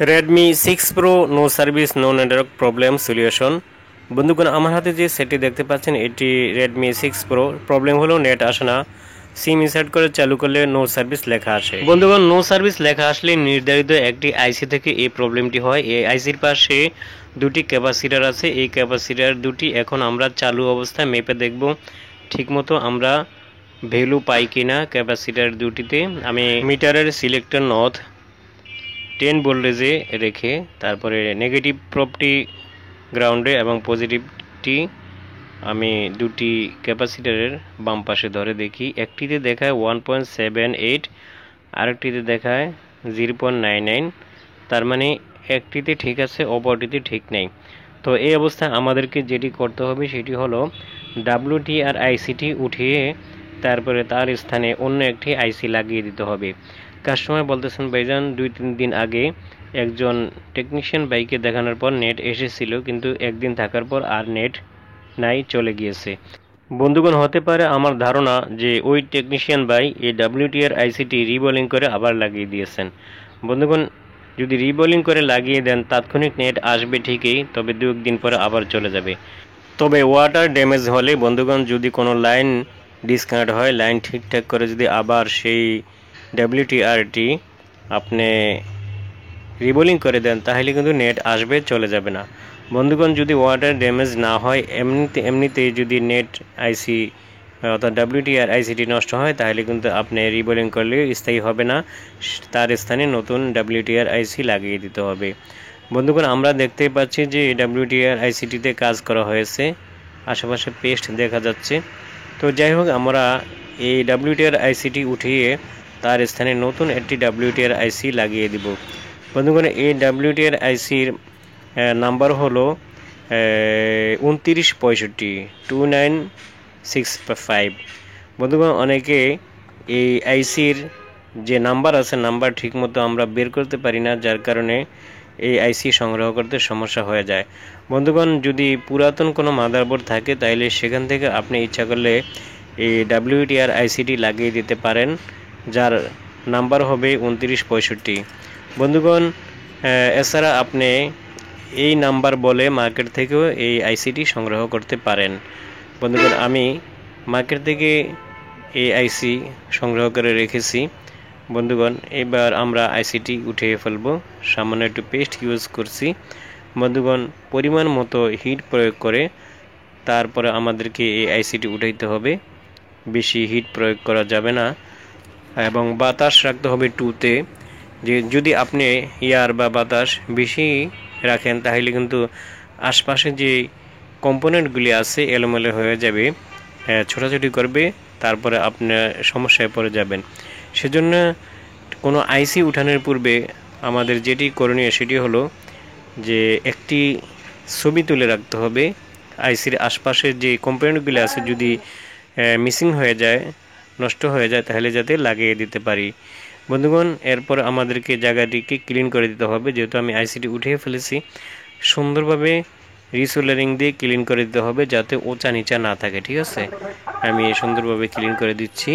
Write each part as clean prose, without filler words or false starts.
Redmi 6 Pro no service no network problem solution. বন্ধুগণ, আমার হাতে যে সেটটি দেখতে পাচ্ছেন এটি Redmi 6 Pro। প্রবলেম হলো নেট আসে না, সিম ইনসার্ট করে চালু করলে নো সার্ভিস লেখা আসে। বন্ধুগণ, নো সার্ভিস লেখা আসলে নির্ধারিত একটি আইসি থেকে এই প্রবলেমটি হয়। এই আইসির পাশে দুটি ক্যাপাসিটার আছে, এই ক্যাপাসিটার দুটি এখন আমরা চালু অবস্থায় মেপে দেখব ঠিকমতো আমরা ভ্যালু পাই কিনা ক্যাপাসিটার দুটিতে। আমি মিটারের সিলেক্টর নথ 10 ভোল্টেজে রেখে তারপরে নেগেটিভ প্রবটি গ্রাউন্ডে এবং পজিটিভটি আমি দুটি ক্যাপাসিটারের বাম পাশে ধরে দেখি। একটিতে দেখায় 1.78, আরেকটিতে দেখায় 0.99। তার মানে একটিতে ঠিক আছে, অপরটিতে ঠিক নেই। তো এই অবস্থায় আমাদেরকে যেটি করতে হবে সেটি হলো WTR আইসিটি উঠিয়ে তারপরে তার স্থানে অন্য একটি আইসি লাগিয়ে দিতে হবে। কাস্টমার বলতেছেন, ভাইজান 2-3 দিন আগে একজন টেকনিশিয়ান বাইকে দেখানোর পর নেট এসেছিল, কিন্তু একদিন থাকার পর আর নেট নাই, চলে গিয়েছে। বন্ধুগণ, হতে পারে আমার ধারণা যে ওই টেকনিশিয়ান ভাই এই WTR আইসিটি রিবোলিং করে আবার লাগিয়ে দিয়েছেন। বন্ধুগণ, যদি রিবোলিং করে লাগিয়ে দেন তাৎক্ষণিক নেট আসবে ঠিকই, তবে 2-1 দিন পরে আবার চলে যাবে। তবে ওয়াটার ড্যামেজ হলে বন্ধুগণ, যদি কোনো লাইন ডিসকানেক্ট হয়, লাইন ঠিকঠাক করে যদি আবার সেই WTRটি আপনি রিবোলিং করে দেন তাহলে কিন্তু নেট আসবে, চলে যাবে না। বন্ধুগণ, যদি ওয়াটার ড্যামেজ না হয়, এমনিতেই যদি নেট আইসি অর্থাৎ WTR আইসিটি নষ্ট হয় তাহলে কিন্তু আপনি রিবোলিং করলেও স্থায়ী হবে না, তার স্থানে নতুন WTR আইসি লাগিয়ে দিতে হবে। বন্ধুগণ, আমরা দেখতেই পাচ্ছি যে WTR আইসিটিতে কাজ করা হয়েছে, আশেপাশে পেস্ট দেখা যাচ্ছে। তো যাই হোক, আমরা এই WTR আইসিটি উঠিয়ে তার স্থানে নতুন একটি WTR আইসি লাগিয়ে দিব। বন্ধুগণ, এই WTR আইসির নাম্বার হলো 2965 বন্ধুগণ, অনেকে এই আইসির যে নাম্বার আছে নাম্বার ঠিকমতো আমরা বের করতে পারি না, যার কারণে এই আইসি সংগ্রহ করতে সমস্যা হয়ে যায়। বন্ধুগণ, যদি পুরাতন কোনো মাদারবোর্ড থাকে তাহলে সেখান থেকে আপনি ইচ্ছা করলে এই WTR আইসিটি লাগিয়ে দিতে পারেন, যার নাম্বার হবে 2965। বন্ধুগণ, এছাড়া আপনি এই নাম্বার বলে মার্কেট থেকেও এই আইসিটি সংগ্রহ করতে পারেন। বন্ধুগণ, আমি মার্কেট থেকে এই আইসি সংগ্রহ করে রেখেছি। বন্ধুগণ, এবার আমরা আইসিটি উঠিয়ে ফেলব। সামান্য একটু পেস্ট ইউজ করছি। বন্ধুগণ, পরিমাণ মতো হিট প্রয়োগ করে তারপরে আমাদেরকে এই আইসিটি উঠাইতে হবে। বেশি হিট প্রয়োগ করা যাবে না এবং বাতাস রাখতে হবে 2-তে। যে যদি আপনি এয়ার বা বাতাস বেশি রাখেন তাহলে কিন্তু আশপাশে যে কম্পোনেন্টগুলি আছে এলোমেলো হয়ে যাবে, ছোটাছুটি করবে, তারপরে আপনার সমস্যায় পড়ে যাবেন। সেজন্য কোনো আইসি উঠানোর পূর্বে আমাদের যেটি করণীয় সেটি হলো যে একটি ছবি তুলে রাখতে হবে আইসির আশপাশের যে কম্পোনেন্টগুলি আছে, যদি মিসিং হয়ে যায়, নষ্ট হয়ে যায়, তাহলে যাতে লাগিয়ে দিতে পারি। বন্ধুগণ, এরপর আমাদেরকে জায়গাটিকে ক্লিন করে দিতে হবে। যেহেতু আমি আইসিটি উঠিয়ে ফেলেছি, সুন্দরভাবে রিসোলারিং দিয়ে ক্লিন করে দিতে হবে যাতে ওচা নিচা না থাকে। ঠিক আছে, আমি সুন্দরভাবে ক্লিন করে দিচ্ছি,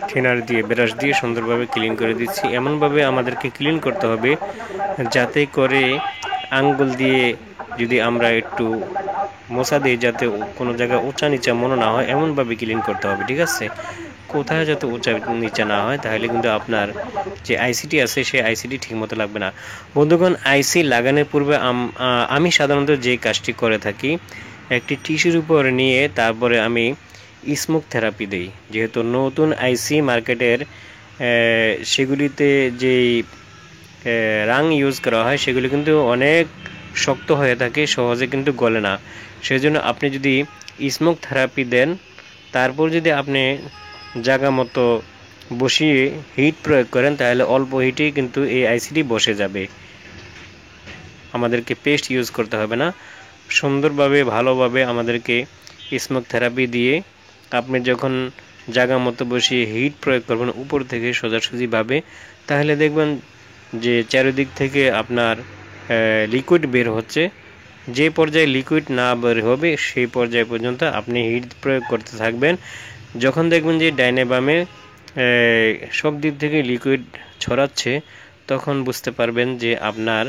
থিনার দিয়ে ব্রাশ দিয়ে সুন্দরভাবে ক্লিন করে দিচ্ছি। এমনভাবে আমাদেরকে ক্লিন করতে হবে যাতে করে আঙ্গুল দিয়ে যদি আমরা একটু মোছা দিই যাতে কোনো জায়গায় উঁচা নিচা মনে না হয়, এমনভাবে ক্লিন করতে হবে। ঠিক আছে, কোথায় যাতে উঁচা নিচা না হয়, তাহলে কিন্তু আপনার যে আইসিটি আছে সেই আইসিটি ঠিকমতো লাগবে না। বন্ধুগণ, আইসি লাগানোর পূর্বে আমি সাধারণত যে কাজটি করে থাকি, একটি টিস্যুর উপর নিয়ে তারপরে আমি স্মোক থেরাপি দিই। যেহেতু নতুন আইসি মার্কেটের সেগুলিতে যেই রাং ইউজ করা হয় সেগুলি কিন্তু অনেক শক্ত হয়ে থাকে, সহজে কিন্তু গলে না। সেজন্য আপনি যদি স্মোক থেরাপি দেন, তারপর যদি আপনি জায়গা মতো বসিয়ে হিট প্রয়োগ করেন তাহলে অল্প হিটেই কিন্তু এই আইসিটি বসে যাবে। আমাদেরকে পেস্ট ইউজ করতে হবে না, সুন্দরভাবে ভালোভাবে আমাদেরকে স্মোক থেরাপি দিয়ে আপনি যখন জায়গা মতো বসিয়ে হিট প্রয়োগ করবেন উপর থেকে সোজাসুজিভাবে, তাহলে দেখবেন যে চারিদিক থেকে আপনার লিকুইড বের হচ্ছে। যে পর্যায়ে লিকুইড না বের হবে সেই পর্যায় পর্যন্ত আপনি হিট প্রয়োগ করতে থাকবেন। যখন দেখবেন যে ডাইনে বামে সব দিক থেকে লিকুইড ছড়াচ্ছে, তখন বুঝতে পারবেন যে আপনার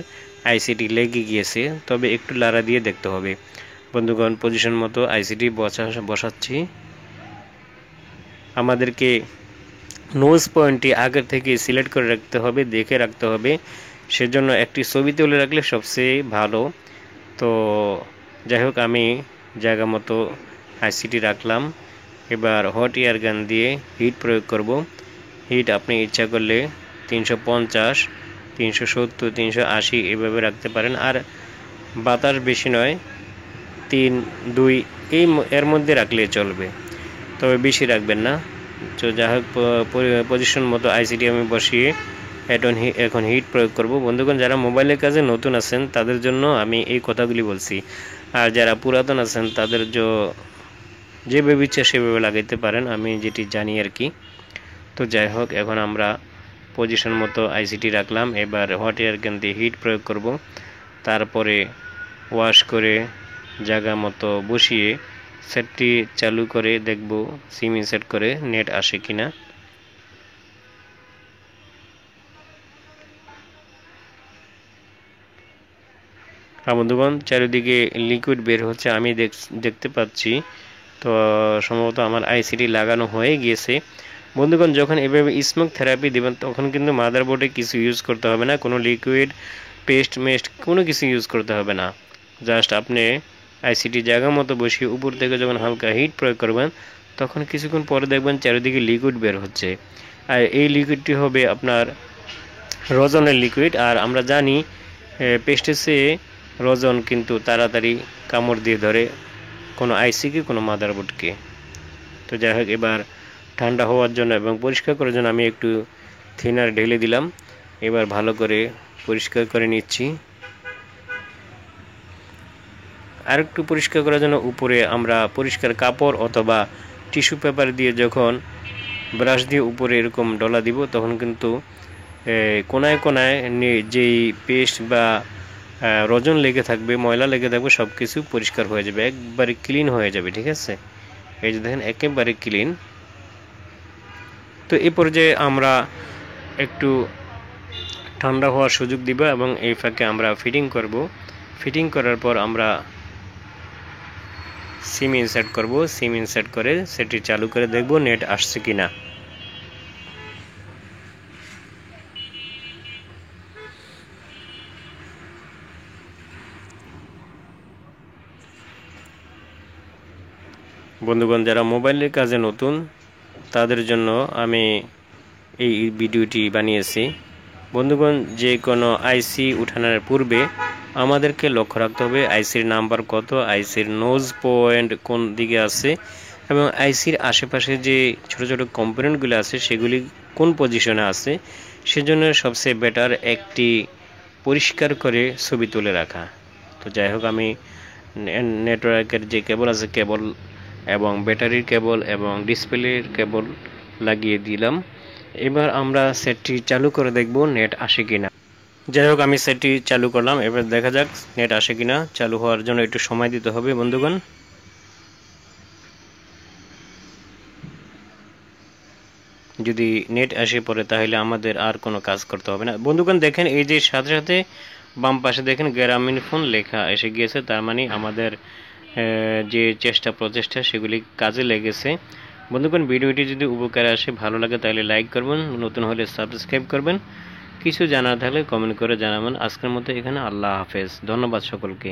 আইসিটি লেগে গিয়েছে। তবে একটু লাড়া দিয়ে দেখতে হবে। বন্ধুগণ, পজিশন মতো আইসিটি বসাচ্ছি। আমাদেরকে নোজ পয়েন্টটি আগের থেকে সিলেক্ট করে রাখতে হবে, দেখে রাখতে হবে। সেজন্য একটি ছবি তুলে রাখলে সবচেয়ে ভালো। তো যাই হোক, আমি জায়গা মতো আইসিটি রাখলাম। এবার হট এয়ার গান দিয়ে হিট প্রয়োগ করব। হিট আপনি ইচ্ছা করলে 350, 370, 380 এভাবে রাখতে পারেন। আর বাতাস বেশি নয়, 3, 2 এর মধ্যে রাখলে চলবে, তবে বেশি রাখবেন না। তো যাই হোক, পজিশন মতো আইসিটি আমি বসিয়ে এখন হিট প্রয়োগ করব। বন্ধুগণ, যারা মোবাইলের কাজে নতুন আছেন তাদের জন্য আমি এই কথাগুলি বলছি। আর যারা পুরাতন আছেন তাদের যেভাবে ইচ্ছা সেভাবে লাগাইতে পারেন, আমি যেটি জানি আর কি। তো যাই হোক, এখন আমরা পজিশন মতো আইসিটি রাখলাম। এবার হট এয়ার গান দিয়ে হিট প্রয়োগ করব। তারপরে ওয়াশ করে জায়গা মতো বসিয়ে সেটটি চালু করে দেখব সিম ইনসার্ট করে নেট আসে কিনা। বন্ধুগণ, চারিদিকে লিকুইড বের হচ্ছে, আমি দেখতে পাচ্ছি। তো সম্ভবত আমার আইসিটি লাগানো হয়ে গিয়েছে। বন্ধুগণ, যখন এভাবে স্মোক থেরাপি দেবেন তখন কিন্তু মাদারবোর্ডে কিছু ইউজ করতে হবে না, কোনো লিকুইড মেস্ট কোনো কিছু ইউজ করতে হবে না। জাস্ট আপনি আইসিটি জায়গা মতো বসিয়ে উপর থেকে যখন হালকা হিট প্রয়োগ করবেন তখন কিছুক্ষণ পরে দেখবেন চারিদিকে লিকুইড বের হচ্ছে। আর এই লিকুইডটি হবে আপনার রজনের লিকুইড। আর আমরা জানি পেস্টের চেয়ে রজন কিন্তু তাড়াতাড়ি কামড় দিয়ে ধরে কোনো আইসিকে, কোনো মাদারবোর্ডকে। তো যাই হোক, এবার ঠান্ডা হওয়ার জন্য এবং পরিষ্কার করার জন্য আমি একটু থিনার ঢেলে দিলাম। এবার ভালো করে পরিষ্কার করে নিচ্ছি। আর একটু পরিষ্কার করার জন্য উপরে আমরা পরিষ্কার কাপড় অথবা টিস্যু পেপার দিয়ে যখন ব্রাশ দিয়ে উপরে এরকম ডলা দিব তখন কিন্তু কোনায় কোনায় যেই পেস্ট বা রজন লেগে থাকবে, ময়লা লেগে থাকবে, সব কিছু পরিষ্কার হয়ে যাবে, একবারে ক্লিন হয়ে যাবে। ঠিক আছে, এই যে দেখেন একেবারে ক্লিন। তো এই পর্যায়ে আমরা একটু ঠান্ডা হওয়ার সুযোগ দিব এবং এই ফাঁকে আমরা ফিটিং করব। ফিটিং করার পর আমরা সিম ইনসার্ট করব। সিম ইনসার্ট করে সেটি চালু করে দেখব নেট আসছে কিনা। বন্ধুগণ, যারা মোবাইলের কাজে নতুন তাদের জন্য আমি এই ভিডিওটি বানিয়েছি। বন্ধুগণ, যে কোনো আইসি উঠানোর পূর্বে আমাদেরকে লক্ষ্য রাখতে হবে আইসির নাম্বার কত, আইসির নোজ পয়েন্ট কোন দিকে আছে এবং আইসির আশেপাশে যে ছোট ছোট কম্পোনেন্টগুলো আছে সেগুলি কোন পজিশনে আছে। সেজন্য সবচেয়ে বেটার একটি পরিষ্কার করে ছবি তুলে রাখা। তো যাই হোক, আমি নেটওয়ার্কের যে কেবল আছে কেবল এবং ব্যাটারির কেবল এবং ডিসপ্লের কেবল লাগিয়ে দিলাম। এবার আমরা সেটটি চালু করে দেখব নেট আসে কিনা। যাই হোক, আমি সেটটি চালু করলাম। এবার দেখা যাক নেট আসে কিনা। চালু হওয়ার জন্য একটু সময় দিতে হবে বন্ধুগণ। যদি নেট আসে পড়ে তাহলে আমাদের আর কোনো কাজ করতে হবে না। বন্ধুগণ, দেখেন এই যে সাথে সাথে বাম পাশে দেখেন গ্রামীণ ফোন লেখা এসে গিয়েছে, তার মানে আমাদের যে প্রচেষ্টা সেগুলি কাজে লেগেছে। বন্ধুগণ, ভিডিওটি যদি উপকারে আসে, ভালো লাগে তাহলে লাইক করবেন, নতুন হলে সাবস্ক্রাইব করবেন, কিছু জানার থাকলে কমেন্ট করে জানাবেন। আজকের মতো এখানে আল্লাহ হাফেজ, ধন্যবাদ সকলকে।